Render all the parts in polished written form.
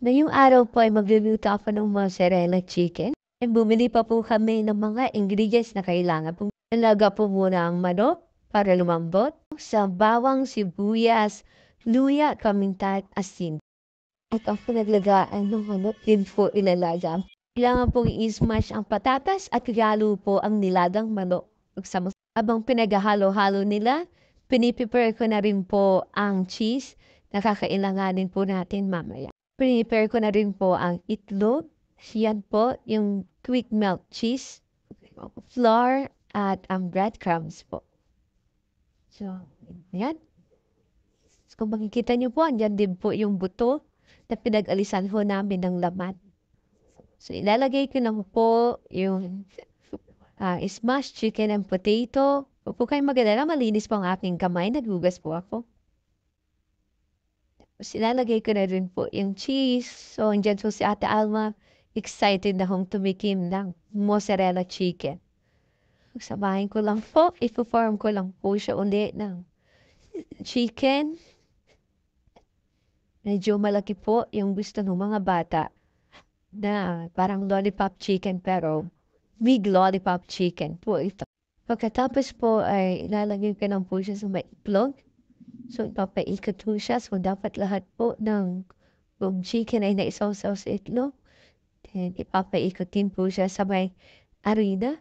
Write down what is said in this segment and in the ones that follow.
Ngayong araw po ay magluluto ako ng mozzarella chicken. And bumili pa po kami ng mga ingredients na kailangan po. Nalaga po muna ang manok para lumambot. Sa bawang, sibuyas, luya, paminta at asin. At ako naglagaan ng manok din po ilalaga. Kailangan pong i-smash ang patatas at ihalo po ang nilagang manok. Habang pinaghalo-halo nila, piniprepare ko na rin po ang cheese na kakailanganin po natin mamaya. Prepare ko na rin po ang itlog. Yan po, yung quick melt cheese, flour, at ang breadcrumbs po. So, yan. So, kung makikita nyo po, andyan din po yung buto na pinag-alisan po namin ng laman. So, ilalagay ko lang po yung smashed chicken and potato. Huwag po kayong mag-alala, malinis po ang aking kamay. Nagugas po ako. Ilalagay ko na rin po yung cheese. So, andyan po si Ate Alma. Excited na akong tumikim ng mozzarella chicken. Samahin ko lang po. Ipo-form ko lang po siya ulit ng chicken. Medyo malaki po yung gusto ng mga bata na parang lollipop chicken pero big lollipop chicken po ito. Pagkatapos po ay ilalagay ko lang po siya sa may itlog. So, ipapaikot po siya. So, dapat lahat po ng chicken ay naisawsaw sa itlog. Then, ipapaikot din po siya sa may harina.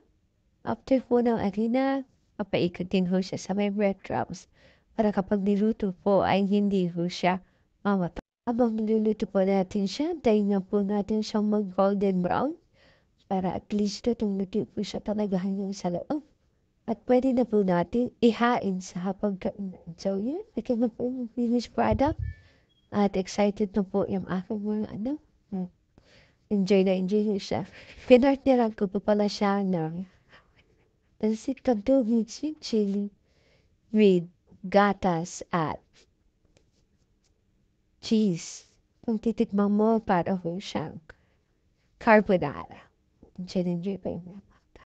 After po ng harina, papaikot din po siya sa may breadcrumbs. Para kapag niluto po ay hindi po siya mamata. Habang niluluto po natin siya, tayo na po natin siyang mag-golden brown. Para at least luto po siya talaga hanggang sa loob. At pwede na po natin ihain sa pagkain. So yun, ito na po yung finished product. At excited na po yung aking mga anak. Enjoy na siya. Pinartneran ko po pala siya ng pansit canton with sweet chili with gatas at cheese. Kung titikman mo, para po siyang carbonara. Enjoy pa yun.